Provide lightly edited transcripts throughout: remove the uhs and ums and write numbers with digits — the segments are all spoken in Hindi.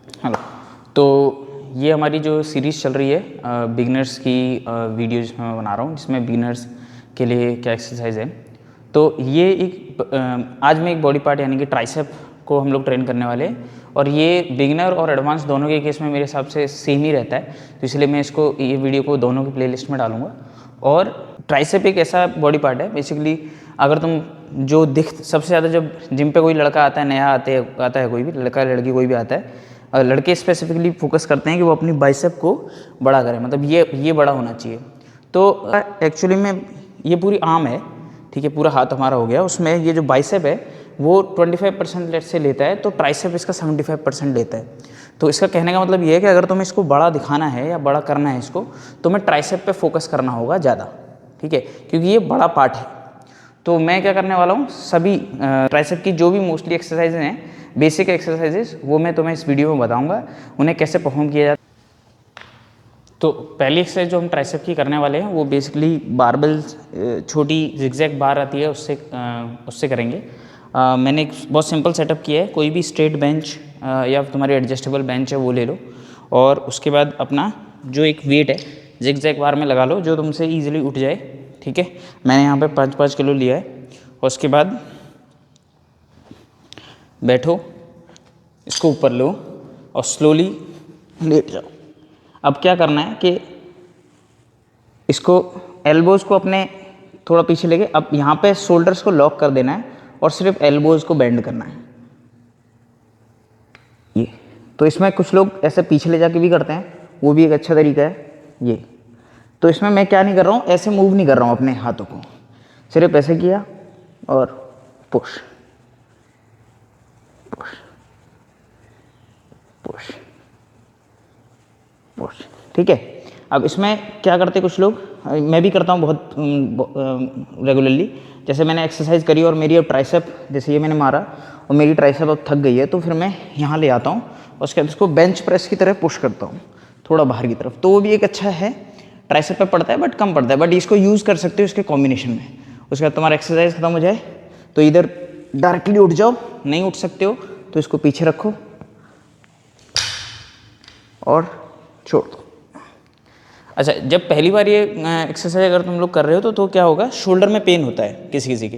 हेलो। तो ये हमारी जो सीरीज़ चल रही है बिगनर्स की वीडियो जिसमें मैं बना रहा हूँ, जिसमें बिगनर्स के लिए क्या एक्सरसाइज है। तो ये आज मैं एक बॉडी पार्ट यानी कि ट्राइसेप को हम लोग ट्रेन करने वाले हैं, और ये बिगिनर और एडवांस दोनों के केस में मेरे हिसाब से सेम ही रहता है। तो इसलिए मैं ये वीडियो को दोनों की प्लेलिस्ट में डालूंगा। और ट्राइसेप एक ऐसा बॉडी पार्ट है बेसिकली, अगर तुम जो सबसे ज़्यादा जब जिम पे कोई लड़का आता है, नया आता है कोई भी लड़का लड़की कोई भी आता है, लड़के स्पेसिफिकली फोकस करते हैं कि वो अपनी बाइसेप को बड़ा करें, मतलब ये बड़ा होना चाहिए। तो एक्चुअली में ये पूरी आर्म है, ठीक है, पूरा हाथ हमारा हो गया, उसमें ये जो बाइसेप है वो 25% लेट से लेता है, तो ट्राइसेप इसका 75% लेता है। तो इसका कहने का मतलब ये है कि अगर तुम्हें इसको बड़ा दिखाना है या बड़ा करना है इसको, तो तुम्हें ट्राइसेप पे फोकस करना होगा ज़्यादा, ठीक है, क्योंकि ये बड़ा पार्ट है। तो मैं क्या करने वाला हूँ, सभी ट्राइसेप की जो भी मोस्टली एक्सरसाइजेज हैं, बेसिक एक्सरसाइजेज, वो मैं तुम्हें इस वीडियो में बताऊंगा उन्हें कैसे परफॉर्म किया जाता है। तो पहली एक्सरसाइज जो हम ट्राइसेप की करने वाले हैं वो बेसिकली बारबेल, छोटी जिगजैग बार आती है उससे करेंगे। मैंने एक बहुत सिंपल सेटअप किया है, कोई भी स्ट्रेट बेंच या तुम्हारी एडजस्टेबल बेंच है वो ले लो, और उसके बाद अपना जो एक वेट है जिगजैग बार में लगा लो जो तुमसे ईजिली उठ जाए, ठीक है। मैंने यहाँ पे 5-5 किलो लिया है, और उसके बाद बैठो, इसको ऊपर लो और स्लोली लेट जाओ। अब क्या करना है कि इसको एल्बोज़ को अपने थोड़ा पीछे लेके अब यहाँ पे शोल्डर्स को लॉक कर देना है और सिर्फ एल्बोज़ को बेंड करना है। ये तो इसमें कुछ लोग ऐसे पीछे ले जाके भी करते हैं, वो भी एक अच्छा तरीका है ये। तो इसमें मैं क्या नहीं कर रहा हूँ, ऐसे मूव नहीं कर रहा हूँ अपने हाथों को, सिर्फ ऐसे किया और पुश पुश पुश पुश, ठीक है। अब इसमें क्या करते कुछ लोग, मैं भी करता हूँ बहुत रेगुलरली, जैसे मैंने एक्सरसाइज करी और मेरी अब ट्राइसेप, जैसे ये मैंने मारा और मेरी ट्राइसेप अब थक गई है, तो फिर मैं यहाँ ले आता हूँ और उसके बाद उसको बेंच प्रेस की तरह पुश करता हूँ थोड़ा बाहर की तरफ। तो वो भी एक अच्छा है, ट्राइसेप पे पड़ता है बट कम पड़ता है, बट इसको यूज़ कर सकते हो इसके कॉम्बिनेशन में। उसके बाद तुम्हारा एक्सरसाइज खत्म हो जाए तो इधर डायरेक्टली उठ जाओ, नहीं उठ सकते हो तो इसको पीछे रखो और छोड़ दो। अच्छा, जब पहली बार ये एक्सरसाइज अगर तुम लोग कर रहे हो तो क्या होगा, शोल्डर में पेन होता है किसी किसी के,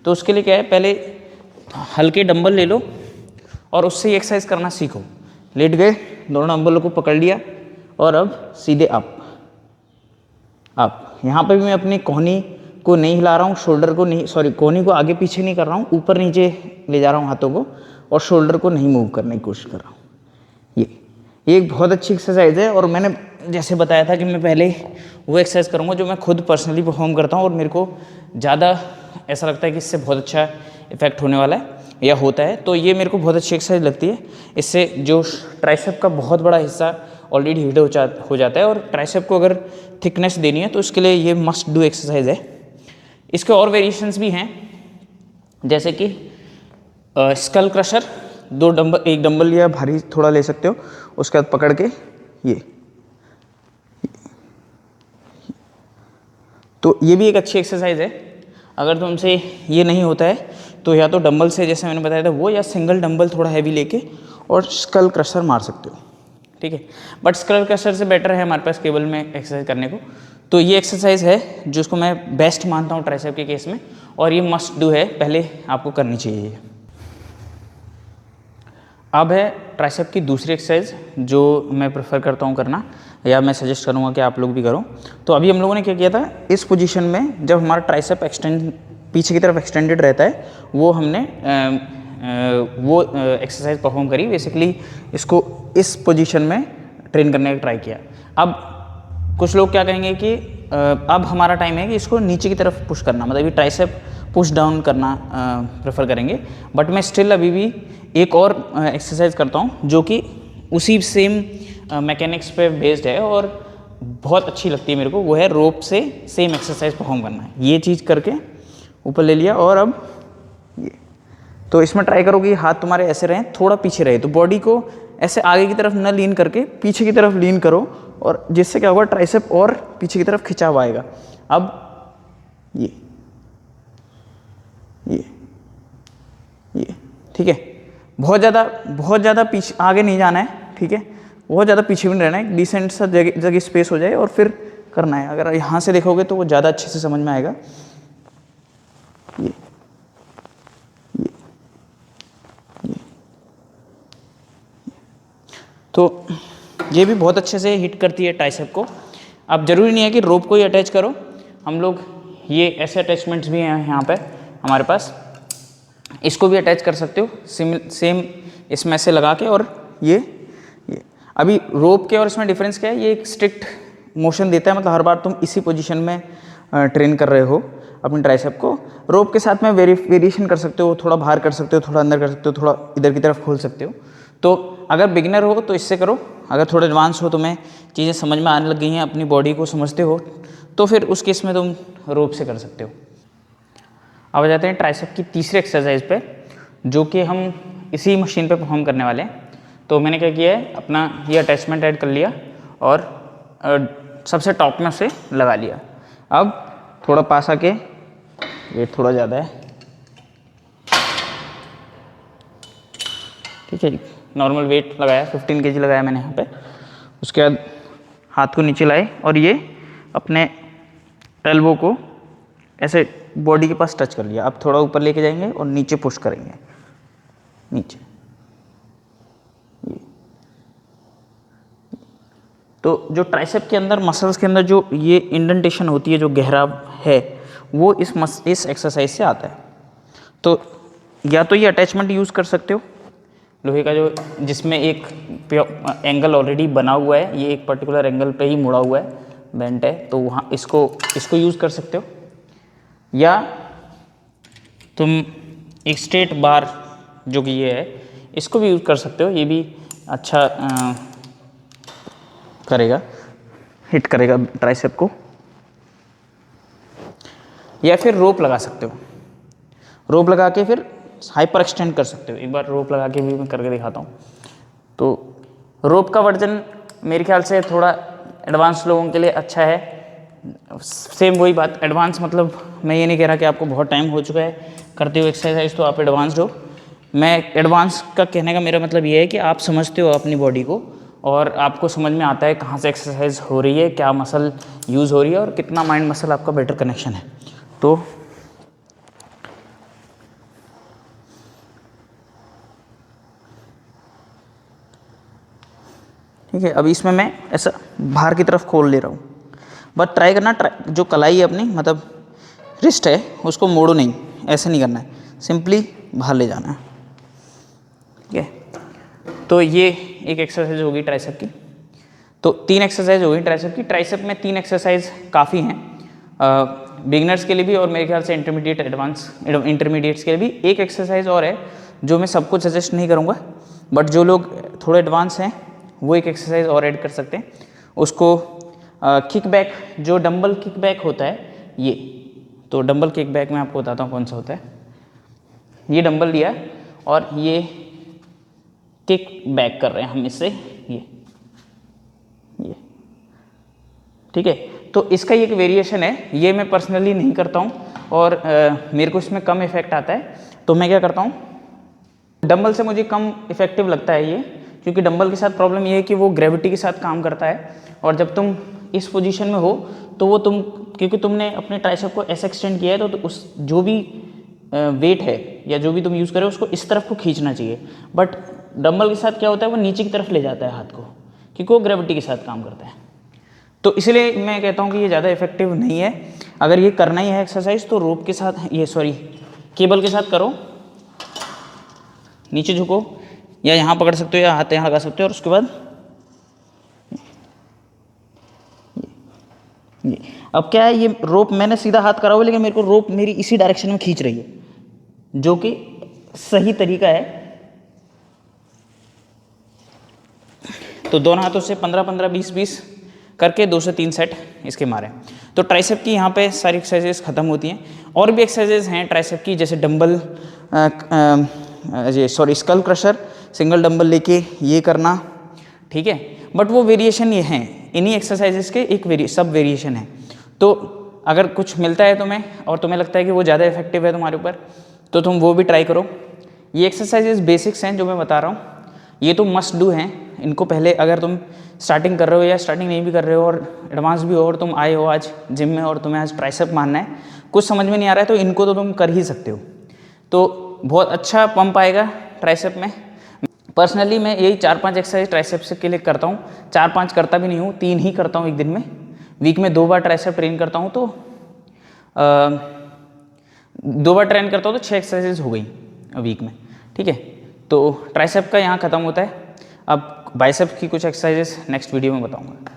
तो उसके लिए क्या है, पहले हल्के डंबल ले लो और उससे ही एक्सरसाइज करना सीखो। लेट गए, दोनों डंबलों को पकड़ लिया और अब सीधे अप। यहाँ पे भी मैं अपनी कोहनी को नहीं हिला रहा हूँ, शोल्डर को नहीं, सॉरी, कोहनी को आगे पीछे नहीं कर रहा हूँ, ऊपर नीचे ले जा रहा हूँ हाथों को, और शोल्डर को नहीं मूव करने की कोशिश कर रहा हूँ। ये एक बहुत अच्छी एक्सरसाइज है, और मैंने जैसे बताया था कि मैं पहले वो एक्सरसाइज करूँगा जो मैं खुद पर्सनली परफॉर्म करता हूँ, और मेरे को ज़्यादा ऐसा लगता है कि इससे बहुत अच्छा इफेक्ट होने वाला है या होता है। तो ये मेरे को बहुत अच्छी एक्सरसाइज लगती है, इससे जो ट्राइसेप का बहुत बड़ा हिस्सा ऑलरेडी हीट हो जाता है, और ट्राइसेप को अगर थिकनेस देनी है तो इसके लिए ये मस्ट डू एक्सरसाइज है। इसके और वेरिएशंस भी हैं, जैसे कि स्कल क्रशर, एक डंबल लिया भारी थोड़ा ले सकते हो, उसके बाद पकड़ के ये, तो ये भी एक अच्छी एक्सरसाइज है। अगर तुमसे ये नहीं होता है तो या तो डंबल से, जैसे मैंने बताया था वो, या सिंगल डंबल थोड़ा हैवी लेके और स्कल क्रशर मार सकते हो, ठीक है। बट स्कल क्रशर से बेटर है हमारे पास केबल में एक्सरसाइज करने को। तो ये एक्सरसाइज है जिसको मैं बेस्ट मानता हूँ ट्राइसेप के केस में, और ये मस्ट डू है, पहले आपको करनी चाहिए। अब है ट्राइसेप की दूसरी एक्सरसाइज जो मैं प्रेफर करता हूँ करना, या मैं सजेस्ट करूँगा कि आप लोग भी करो। तो अभी हम लोगों ने क्या किया था, इस पोजीशन में जब हमारा ट्राइसेप पीछे की तरफ एक्सटेंडेड रहता है, वो हमने वो एक्सरसाइज परफॉर्म करी। बेसिकली इसको इस पोजीशन में ट्रेन करने का ट्राई किया। अब कुछ लोग क्या कहेंगे कि अब हमारा टाइम है कि इसको नीचे की तरफ पुश करना, मतलब ये ट्राइसेप पुश डाउन करना प्रेफर करेंगे। बट मैं स्टिल अभी भी एक और एक्सरसाइज करता हूँ जो कि उसी सेम मैकेनिक्स पे बेस्ड है और बहुत अच्छी लगती है मेरे को, वो है रोप से सेम एक्सरसाइज परफॉर्म करना है। ये चीज़ करके ऊपर ले लिया, और अब ये, तो इसमें ट्राई करो कि हाथ तुम्हारे ऐसे रहें, थोड़ा पीछे रहे, तो बॉडी को ऐसे आगे की तरफ न लीन करके पीछे की तरफ लीन करो, और जिससे क्या होगा, ट्राइसेप और पीछे की तरफ खिंचाव आएगा। अब ये ठीक है, बहुत ज़्यादा पीछे आगे नहीं जाना है, ठीक है, बहुत ज़्यादा पीछे भी नहीं रहना है, डिसेंट सा जगह स्पेस हो जाए और फिर करना है। अगर यहाँ से देखोगे तो वो ज़्यादा अच्छे से समझ में आएगा। ये तो ये भी बहुत अच्छे से हिट करती है ट्राइसेप को। अब ज़रूरी नहीं है कि रोप को ही अटैच करो, हम लोग ये ऐसे अटैचमेंट्स भी हैं यहाँ पे हमारे पास, इसको भी अटैच कर सकते हो सेम इसमें से लगा के। और ये अभी रोप के और इसमें डिफरेंस क्या है, ये एक स्ट्रिक्ट मोशन देता है, मतलब हर बार तुम इसी पोजीशन में ट्रेन कर रहे हो अपनी ट्राइसेप को। रोप के साथ में वेरिएशन कर सकते हो, थोड़ा बाहर कर सकते हो, थोड़ा अंदर कर सकते हो, थोड़ा इधर की तरफ खोल सकते हो। तो अगर बिगिनर हो तो इससे करो, अगर थोड़ा एडवांस हो, तुम्हें चीज़ें समझ में आने लग गई हैं, अपनी बॉडी को समझते हो, तो फिर उस केस में तुम रोप से कर सकते हो। अब आ जाते हैं ट्राइसेप की तीसरी एक्सरसाइज पे, जो कि हम इसी मशीन पे परफॉर्म करने वाले हैं। तो मैंने क्या किया है, अपना ये अटैचमेंट ऐड कर लिया और सबसे टॉप में से लगा लिया। अब थोड़ा पास आके, वेट थोड़ा ज़्यादा है, ठीक है जी, नॉर्मल वेट लगाया 15 kg लगाया मैंने यहाँ पे। उसके बाद हाथ को नीचे लाए और ये अपने एल्बो को ऐसे बॉडी के पास टच कर लिया। अब थोड़ा ऊपर लेके जाएंगे और नीचे पुश करेंगे, नीचे। तो जो ट्राइसेप के अंदर मसल्स के अंदर जो ये इंडेंटेशन होती है, जो गहराव है, वो इस एक्सरसाइज से आता है। तो या तो ये अटैचमेंट यूज़ कर सकते हो लोहे का, जो जिसमें एक एंगल ऑलरेडी बना हुआ है, ये एक पर्टिकुलर एंगल पे ही मुड़ा हुआ है, बेंट है, तो वहाँ इसको यूज़ कर सकते हो। या तुम एक स्ट्रेट बार जो कि ये है, इसको भी यूज़ कर सकते हो, ये भी अच्छा करेगा, हिट करेगा ट्राइसेप को। या फिर रोप लगा सकते हो, रोप लगा के फिर हाइपर एक्सटेंड कर सकते हो। एक बार रोप लगा के भी मैं करके दिखाता हूँ। तो रोप का वर्जन मेरे ख्याल से थोड़ा एडवांस लोगों के लिए अच्छा है। सेम वही बात, एडवांस मतलब मैं ये नहीं कह रहा कि आपको बहुत टाइम हो चुका है करते हुए एक्सरसाइज तो आप एडवांस्ड हो। मैं एडवांस का कहने का मेरा मतलब ये है कि आप समझते हो अपनी बॉडी को और आपको समझ में आता है कहाँ से एक्सरसाइज हो रही है, क्या मसल यूज़ हो रही है और कितना माइंड मसल आपका बेटर कनेक्शन है। तो ठीक है, अभी इसमें मैं ऐसा बाहर की तरफ खोल ले रहा हूँ, बट ट्राई करना, जो कलाई है अपनी, मतलब रिस्ट है, उसको मोड़ो नहीं, ऐसे नहीं करना है, सिंपली बाहर ले जाना है। ठीक है, तो ये एक एक्सरसाइज होगी ट्राइसेप की। तो 3 एक्सरसाइज होगी ट्राइसेप की। ट्राइसेप में 3 एक्सरसाइज काफ़ी हैं बिगिनर्स के लिए भी, और मेरे ख्याल से इंटरमीडिएट्स के लिए भी। एक एक्सरसाइज और है जो मैं सबको सजेस्ट नहीं करूँगा, बट जो लोग थोड़े एडवांस हैं वो एक एक्सरसाइज और ऐड कर सकते हैं। उसको किक बैक, जो डंबल किक बैक होता है ये, तो डंबल किक बैक मैं आपको बताता हूँ कौन सा होता है। ये डंबल लिया और ये किक बैक कर रहे हैं हम इससे, ये ठीक है। तो इसका एक वेरिएशन है, ये मैं पर्सनली नहीं करता हूँ और मेरे को इसमें कम इफेक्ट आता है। तो मैं क्या करता हूँ, डंबल से मुझे कम इफेक्टिव लगता है ये, क्योंकि डंबल के साथ प्रॉब्लम ये है कि वो ग्रेविटी के साथ काम करता है, और जब तुम इस पोजीशन में हो तो वो क्योंकि तुमने अपने ट्राइसेप को ऐसे एक्सटेंड किया है, तो उस जो भी वेट है या जो भी तुम यूज़ करो उसको इस तरफ को खींचना चाहिए। बट डंबल के साथ क्या होता है, वो नीचे की तरफ ले जाता है हाथ को, क्योंकि वो ग्रेविटी के साथ काम करता है। तो इसलिए मैं कहता हूँ कि ये ज़्यादा इफेक्टिव नहीं है। अगर ये करना ही है एक्सरसाइज तो रोप के साथ, केबल के साथ करो, नीचे झुको, या यहाँ पकड़ सकते हो या हाथ यहाँ लगा सकते हो, और उसके बाद ये। अब क्या है, ये रोप मैंने सीधा हाथ करा हुआ है, लेकिन मेरे को रोप मेरी इसी डायरेक्शन में खींच रही है, जो कि सही तरीका है। तो दोनों हाथों से 15-15, 20-20 करके 2 से 3 सेट इसके मारे। तो ट्राइसेप की यहाँ पे सारी एक्सरसाइजेस खत्म होती हैं। और भी एक्सरसाइजेस हैं ट्राइसेप की, जैसे dumbbell, skull crusher, single dumbbell लेके ये करना, ठीक है। बट वो वेरिएशन ये हैं, इन्हीं एक्सरसाइजेस के एक सब वेरिएशन है। तो अगर कुछ मिलता है तुम्हें और तुम्हें लगता है कि वो ज़्यादा इफेक्टिव है तुम्हारे ऊपर, तो तुम वो भी ट्राई करो। ये एक्सरसाइजेस बेसिक्स हैं जो मैं बता रहा हूँ, ये तो मस्ट डू हैं, इनको पहले अगर तुम स्टार्टिंग कर रहे हो या स्टार्टिंग नहीं भी कर रहे हो और एडवांस भी हो और तुम आए हो आज जिम में और तुम्हें आज ट्राइसेप मारना है, कुछ समझ में नहीं आ रहा है, तो इनको तो तुम कर ही सकते हो। तो बहुत अच्छा पंप आएगा ट्राइसेप में। पर्सनली मैं यही 4-5 एक्सरसाइज ट्राइसेप्स के लिए करता हूँ। 4-5 करता भी नहीं हूँ, 3 ही करता हूँ एक दिन में। वीक में 2 बार ट्राइसेप ट्रेन करता हूँ, तो 2 बार ट्रेन करता हूँ तो 6 एक्सरसाइजेज हो गई वीक में, ठीक है। तो ट्राइसेप का यहाँ ख़त्म होता है। अब बाइसेप्स की कुछ एक्सरसाइजेस नेक्स्ट वीडियो में बताऊँगा।